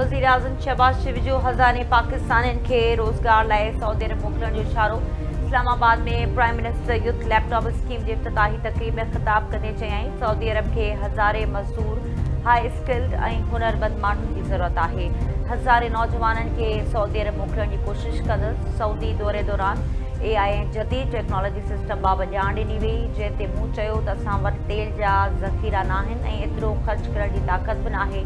वज़ीर आज़म शहबाज शरीफ़ जो हज़ारे पाकिस्तानियुनि खे रोज़गार लाइ सऊदी अरब मोकिलण जो इशारो। इस्लामाबाद में prime minister youth laptop scheme जे इफ़्तिताही तक़रीब में ख़िताब कंदे चयाईं, सऊदी अरब खे हज़ारे मज़दूर, हाई स्किल्ड ऐं हुनरमंद माण्हुनि जी ज़रूरत आहे। हज़ारे नौजवाननि खे सऊदी अरब मोकिलण जी कोशिश कंदसि। सऊदी दौरे दौरान AI ऐं जदीद टेक्नोलॉजी सिस्टम बाबति ॼाण ॾिनी वेई, जंहिं ते मूं चयो त असां वटि तेल जा ज़ख़ीरा नाहिनि ऐं एतिरो ख़र्च करण जी ताक़त बि नाहे।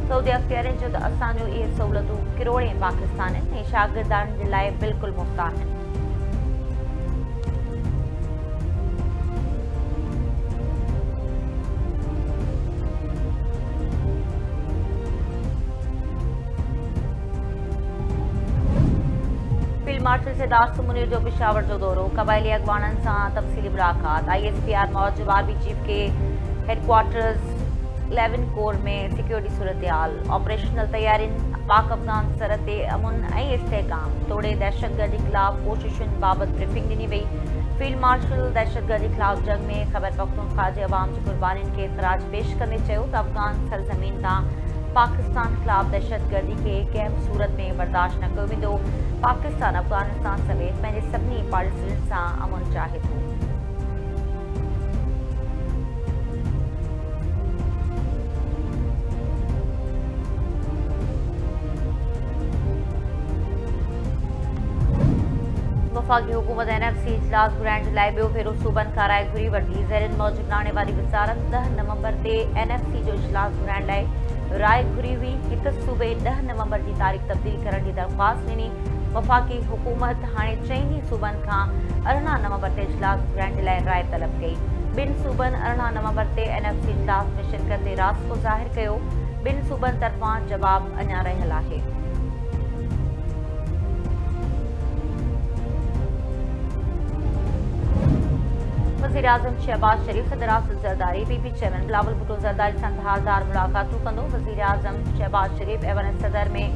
सऊदी अख़्तियारियुनि चयो त असांजो इहे सहूलियतूं किरोड़े पाकिस्तानियुनि ऐं शागिर्दनि जे लाइ बिल्कुलु मुफ़्त आहिनि। फील्ड मार्शल सिद्धार्थ मुनीर जो पेशावर जो दौरो, क़बाइली अॻवाननि सां तफ़सीली मुलाक़ात। ISPR मौजूद आर्मी चीफ के हेडक्वार्टर्स 11 कोर में सिक्योरिटी सूरतहाल, ऑपरेशनल तैयारियुनि, पाक अफ़गान सरहद ते अमुन ऐं इस्तेहकाम तोड़े दहशतगर्दी ख़िलाफ़ कोशिशुनि बाबति ब्रीफिंग ॾिनी वेई। फील्ड मार्शल दहशतगर्दी ख़िलाफ़ जंग में ख़ैबर पख्तूनख्वा जे अवाम जी क़ुर्बानीुनि खे ख़राज पेश कंदे चयो त अफ़गान सरज़मीन तां पाकिस्तान ख़िलाफ़ दहशतगर्दी खे कंहिं बि सूरत में बर्दाश्त न कयो वेंदो। पाकिस्तान अफ़गानिस्तान समेत पंहिंजे सभिनी पड़ोसियुनि सां अमुन चाहे थो। वफ़ाक़ी हुकूमत NFC इजलास घुराइण जे लाइ ॿियो भेरो सूबनि खां राय घुरी वरिती। ज़रीन मौजूद लाणे वारी वज़ारत 10 नवंबर ते NFC जो इजलास घुराइण लाइ राय घुरी हुई। हिक सूबे 10 नवंबर जी तारीख़ तब्दील करण जी दरख़्वास्त ॾिनी। वफ़ाक़ी हुकूमत हाणे चइनी सूबनि खां 18 नवंबर ते इजलास घुराइण जे लाइ राय तलब कई। ॿिनि सूबनि 18 नवंबर ते NFC इजलास में शिरकत ते रास्तो ज़ाहिर कयो। ॿिनि सूबनि तरफ़ां जवाब अञा रहियल आहे। वज़ीर आज़म शहबाज शरीफ़ सदर आसिफ ज़रदारी, PP चेयरमैन बिलावल भुट्टो ज़रदारी सां धारदार मुलाक़ातूं कंदो। वज़ीर आज़म शहबाज शरीफ़ एवन सदर में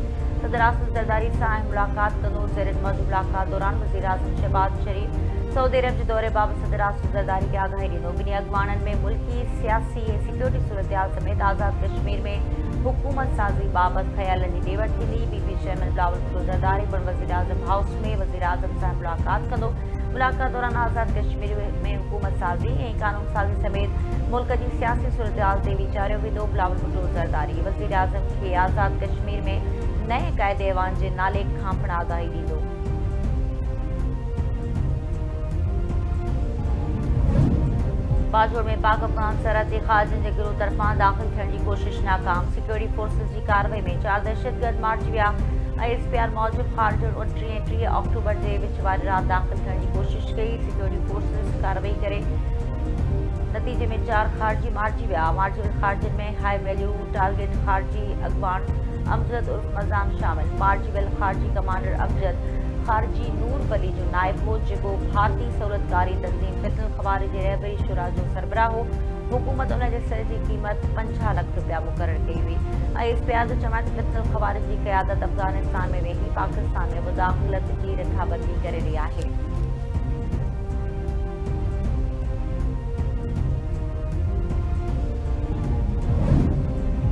सदर आसिफ ज़रदारी सां मुलाक़ात कंदो। ज़रीन मौजूद मुलाक़ात दौरान वज़ीर आज़म शहबाज शरीफ़ सऊदी अरब जे दौरे बाबति सदर आसिफ ज़रदारी खे आगाही ॾिनो। ॿिन्ही अॻवाननि में मुल्की सियासी ऐं सिक्योरिटी सूरतहाल समेत आज़ाद कश्मीर में हुकूमत साज़ी बाबति ख़यालनि जी ॾे वठि थींदी। PP चेयरमैन बिलावल भुट्टो ज़रदारी पिणु वज़ीर आज़म हाउस में वज़ीर आज़म सां मुलाक़ात कंदो। मुलाक़ात दौरान आज़ाद कश्मीर में हुकूमत साज़ी ऐं कानून साज़ी समेत मुल्क जी सियासी सूरतहाल ते वीचारियो वेंदो। बिलावल भुट्टो ज़रदारी वज़ीर आज़म खे आज़ाद कश्मीर में नए क़ाइदे अवान जे नाले खां पिणु आगाही ॾींदो। बाजोड़ में पाक अफ़गान सरहद ते ख़ारजियुनि जे गिरोह तरफ़ां दाख़िल थियण जी कोशिश नाकाम। सिक्योरिटी फोर्सिस जी कार्रवाई में 4 दहशतगर्द मारिजी विया। ISPR मौजूद ख़ारजियुनि 29 ऐं 30 अक्टूबर जे विच वारी राति दाख़िल थियण जी कोशिश कई। सिक्योरिटी फोर्सिस कार्रवाई करे नतीजे में 4 ख़ारजी मारिजी विया। मारिजियल ख़ारजियुनि में हाई वैल्यू टारगेट ख़ारजी अॻवान अमजद उर्फ मज़ाम शामिल। मारिजी वियल ख़ारजी कमांडर अमजद ख़ारजी नूर वली जो नाइब हो, जेको भारतीय सहूलियतकारी तंज़ीम फ़ितनुल ख़वारिज जे रहबरी शुरा जो सरबराह हो। हुकूमत उन जे सिर जी क़ीमत 50 लख रुपया मुक़ररु कई हुई। ISPR जो चवण आहे त फ़ितनुल ख़वारिज जी क़यादत अफ़गानिस्तान में वेही पाकिस्तान में मुदाख़लत जी रिथाबंदी करे रही आहे।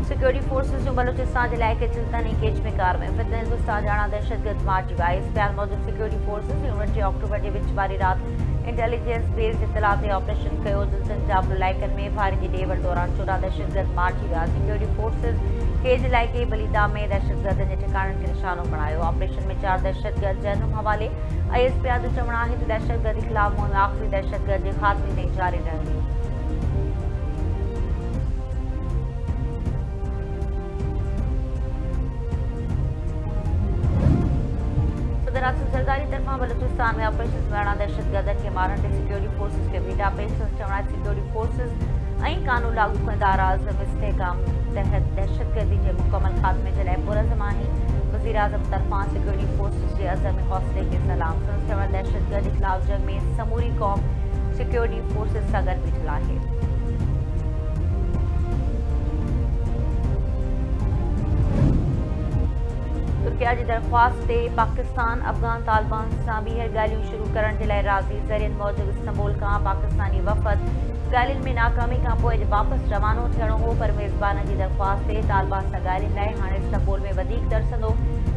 सिक्योरिटी फोर्सिस जो बलूचिस्तान जे इलाइक़े चिल्तन ऐं केच में कार्रवाई। फितने हिंदुस्तान जाणा दहशतगर्द मारिजी विया। ISPR मौजूद सिक्योरिटी फोर्सिस 29 अक्टूबर जे विच वारी राति इंटेलिजेंस बेस जे इतला ते ऑपरेशन कयो। चिल्तन जाबल इलाइक़नि में फायरिंग जी ॾे वठि दौरान 14 दहशतगर्द मारिजी विया। सिक्योरिटी फोर्सिस केज इलाइक़े बलीदा में दहशतगर्दनि जे ठिकाणनि खे निशानो बणायो। ऑपरेशन में 4 दहशतगर्द जहनुम हवाले। ISPR जो चवणु आहे त दहशतगर्दी ख़िलाफ़ मुहिम आख़िरी दहशतगर्द जे ख़ात्मे ताईं जारी रहंदी। सदर आसिफ ज़रदारी तरफ़ां बलूचिस्तान में ऑपरेशन दौरान दहशतगर्दनि खे मारण ते सिक्योरिटी फोर्सिस खे भेटा पेश चवण आहे सिक्योरिटी फोर्सिस ऐं कानून लागू कंदार आज़म इस्तेहकाम तहत दहशतगर्दी जे मुकमल ख़ात्मे जे लाइ पुरज़म आहिनि। वज़ीर आज़म तरफ़ां सिक्योरिटी फोर्सिस जे अज़म हौसले खे सलाम। संदसि चवण दहशतगर्दी ख़िलाफ़ जंग में समूरी क़ौम सिक्योरिटी फोर्सिस सां गॾु बीठल आहे। तुर्किया जी दरख़्वास्त ते पाकिस्तान अफ़गान तालिबान सां ॿीहर ॻाल्हियूं शुरू करण जे लाइ राज़ी। ज़रियनि मौजूद इस्तांबुल खां पाकिस्तानी वफ़द ॻाल्हियुनि में नाकामी खां पोइ अॼु वापसि रवानो थियणो हो, पर मेज़बान जी दरख़्वास्त ते तालिबान सां ॻाल्हियुनि लाइ हाणे इस्तांबुल में वधीक तरसंदो।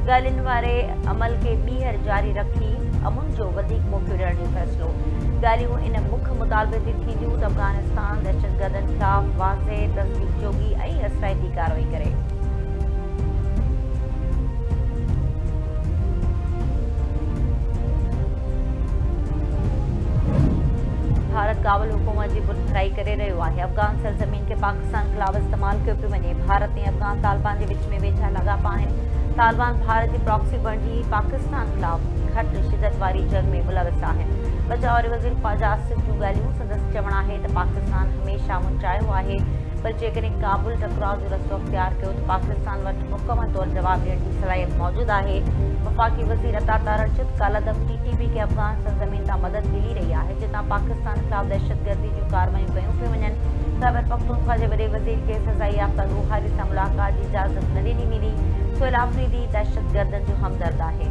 ॻाल्हियुनि वारे अमल खे ॿीहर जारी रखी अमुन जो वधीक मौक़ो ॾियण जो फ़ैसिलो। ॻाल्हियूं इन मुख्य मुतालबे ते थींदियूं त अफ़गानिस्तान दहशतगर्दनि ख़िलाफ़ वाज़े तस्दीक जोगी ऐं असराइती कार्रवाई करे। भारत काबुल हुकूमत जी बुरखराई करे रहियो आहे। अफ़गान सरज़मीन खे पाकिस्तान ख़िलाफ़ इस्तेमालु कयो पियो वञे। भारत ऐं अफ़गान तालिबान जे विच में वेझा लाॻापा आहिनि। तालिबान भारत जी प्रॉक्सी बणिजी पाकिस्तान ख़िलाफ़ घटि शिदत वारी जंग में मुलविस आहिनि। बचाव वारे वज़ीर ख़ारजा आसिफ जूं ॻाल्हियूं संदसि चवणु आहे त पाकिस्तान हमेशह मुंचायो आहे, पर जेकॾहिं काबुल टकराव जो रस्तो अख़्तियार कयो त पाकिस्तान वटि मुकमल तौरु जवाबु ॾियण जी सलाहियत मौजूदु आहे। वफ़ाक़ी वज़ीर अता तारड़चंद कालादम TTP खे अफ़गान सरज़मीन तां मदद मिली रही आहे, जितां पाकिस्तान ख़िलाफ़ दहशतगर्दी जूं कार्रवायूं कयूं पियूं वञनि। ख़ैबर पख्तूनख्वा जे वॾे वज़ीर खे सज़ाई याफ़्ता ॻोहारी सां मुलाक़ात जी इजाज़त न ॾिनी मिली। सोहेल आफ़रीदी दहशतगर्दनि जो हमदर्द आहे।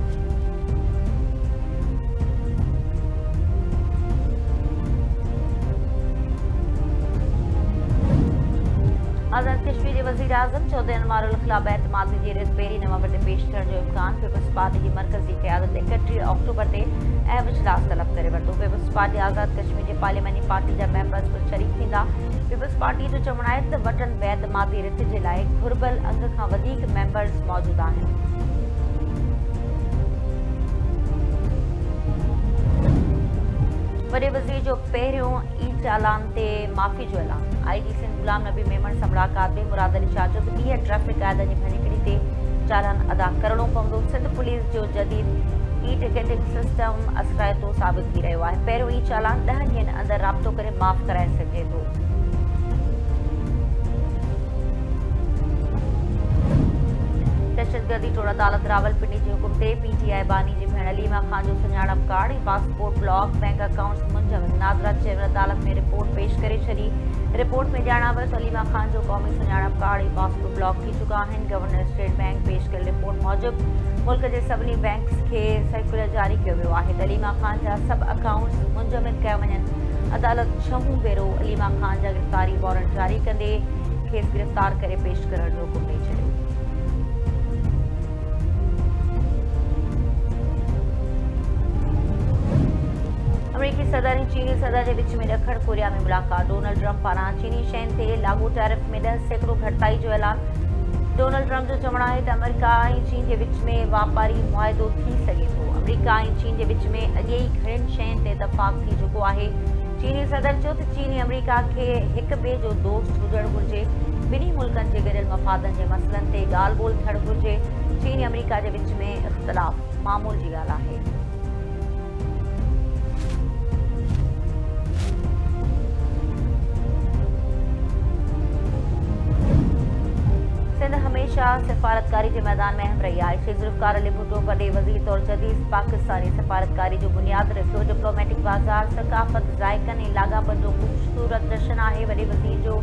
आज़ाद कश्मीर जे वज़ीर आज़म 14 अनवारुल ख़िलाफ़ एतमादी जी रिथ पहिरीं नवंबर ते पेश थियण जो इम्कान। पीपल्स पार्टी जी मरकज़ी क़यादत 31 अक्टूबर ते अहम इजलास तलब करे वरितो। पीपल्स पार्टी आज़ाद कश्मीर जे पार्लियामेंटी पार्टी जा मेंबर्स बि शरीक थींदा। पीपल्स पार्टी जो चवणु आहे त वटनि बेएतमादी रिथ जे लाइ घुर्बल अंग खां वधीक मेंबर्स मौजूदु आहिनि। वॾे वज़ीर जो पहिरियों चालान ते माफ़ी जो ऐलान। IG सिंध गुलाम नबी मेमन सां मुलाक़ात में मुराद अली शाह चयो त ॿीहर ट्रैफ़िक क़ाइदनि जी भञकिड़ी ते चालान अदा करणो पवंदो। सिंध पुलिस जो जदीद टिकटिंग सिस्टम असराइतो साबित थी रहियो आहे। पहिरियों चालान 10 ॾींहंनि अंदरि राब्तो करे माफ़ कराए सघिजे थो। दहशतगर्दी टोड़ अदालत रावलपिंडी जे हुकुम ते PTI बानी जी भेण अलीमा ख़ान जो सुञाणप कार्ड ऐं पासपोर्ट ब्लॉक बैंक अकाउंट्स मुंजमद। नादरा चेवर अदालत में रिपोर्ट पेश करे छॾी। रिपोर्ट में ॼाणा वियो त अलीमा ख़ान जो क़ौमी सुञाणप कार्ड ऐं पासपोर्ट ब्लॉक थी चुका आहिनि। गवर्नर स्टेट बैंक पेश कयल रिपोर्ट मूजिबि मुल्क जे सभिनी बैंक्स खे सर्कुलर जारी कयो वियो आहे त अलीमा ख़ान जा सभु अकाउंट्स मुंजमद कया वञनि। अदालत 6हों भेरो अलीमा ख़ान जा गिरफ़्तारी वारंट जारी कंदे खेसि गिरफ़्तार करे पेश करण जो हुकुम ॾेई छॾियो। अमरीकी सदर ऐं चीनी सदर जे विच में ॾखण कोरिया में मुलाक़ात। डोनाल्ड ट्रंप पारां चीनी शयुनि ते लाॻू टैरिफ में 10% घटिताई जो ऐलान। डोनाल्ड ट्रंप जो चवणु आहे त अमेरिका ऐं चीन जे विच में वापारी मुआहिदो थी सघे थो। अमेरिका ऐं चीन जे विच में अॻे ई घणनि शयुनि ते इतफ़ाक़ थी चुको आहे। चीनी सदर चयो त चीनी अमेरिका खे हिक ॿिए जो दोस्त हुजणु घुरिजे। ॿिन्ही मुल्कनि जे गॾियल मफ़ादनि जे मसइलनि ते ॻाल्हि ॿोल थियणु घुरिजे। चीन अमेरिका जे विच में इख़्तिलाफ़ मामूल जी ॻाल्हि आहे। सिंध हमेशह सिफ़ारतकारी जे मैदान में अहम रही आहे। श्री ज़ुल्फ़िकार अली भुट्टो वॾे वज़ीर तौरु जदीद पाकिस्तानी सिफ़ारतकारी जो बुनियादु रखियो। डिप्लोमेटिक बाज़ार सक़ाफ़त ज़ाइक़नि ऐं लाॻापनि जो ख़ूबसूरत जश्न आहे। वॾे वज़ीर जो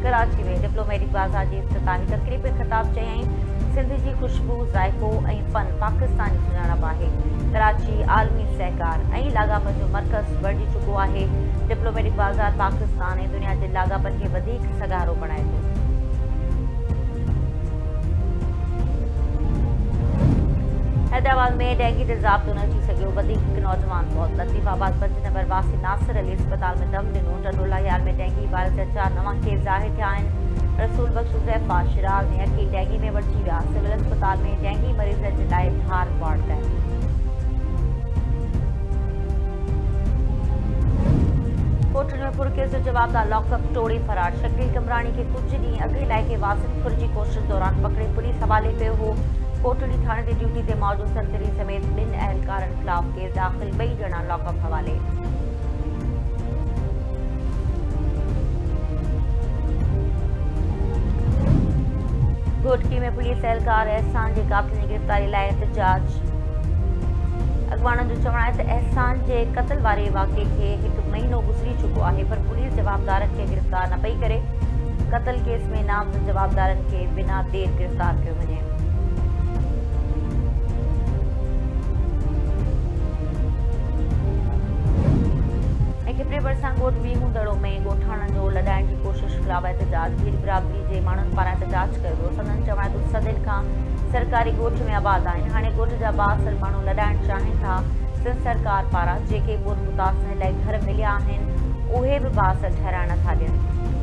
कराची में डिप्लोमेटिक बाज़ार जी इफ़्तिताही तक़रीब में ख़िताब चयाईं, सिंध जी ख़ुशबू ज़ाइक़ो ऐं फ़न पाकिस्तान जी सुञाणप आहे। कराची आलमी सहकार ऐं लाॻापनि जो मर्कज़ बणिजी चुको आहे। डिप्लोमेटिक बाज़ार पाकिस्तान ऐं दुनिया जे लाॻापनि खे वधीक सगारो बणाए थो। हैदराबाद में डेंगी ते ज़ाब्तो न थी सघियो, वधीक नौजवान मौत। लतीफ़ाबाद 5 नंबर वासी नासिर अली अस्पताल में दम ॾिनो। टंडोलायाल में डेंगी वायरस जा 4 नवां केस ज़ाहिर थिया आहिनि। रसूल बख्श हुज़ैफ़ा शिराज़ ऐं अकील डेंगी में वठिजी विया। सिविल अस्पताल में डेंगी मरीज़नि जे लाइ धार वार्ड कया। कोटड़ी में पुरकेस जो जवाबदार लॉकअप तोड़े फरार। शकील कमराणी खे कुझु ॾींहं अॻु इलाइक़े वासिन खुर जी कोशिश दौरान पकड़े पुलिस हवाले कयो हो। कोटड़ी थाणे ते ड्यूटी ते मौजूद संतरी समेत 2 अहलकारनि ख़िलाफ़ केस दाख़िल, 2 ॼणा लॉकअप हवाले। घोटकी में पुलिस एहलकार एहसान जे कातिल जी गिरफ़्तारी लाइ एहतजाज। अॻवाननि जो चवणु आहे त एहसान जे क़त्ल वारे वाक़े खे 1 महीनो गुज़री चुको आहे, पर पुलिस जवाबदारनि खे गिरफ़्तार न पई करे। क़त्ल केस में नामज़द जवाबदारनि खे बिना देर गिरफ़्तार कयो वञे। खिपरे भरिसां ॻोठ वीहूं दड़ो में ॻोठाणनि जो लॾाइण जी कोशिश खिलाफ़ एहतजाज। भील बिरादरी जे माण्हुनि पारां एहतजाज कयो वियो। संदनि चवण आहे त सदियुनि खां सरकारी ॻोठ में आबाद आहिनि। हाणे ॻोठ जा 62 माण्हू लॾाइण चाहिनि था। सिंध सरकार पारां जेके ॿोॾि मुतासिर लाइ घर मिलिया आहिनि उहे बि 62 ठहिराइण नथा ॾियनि।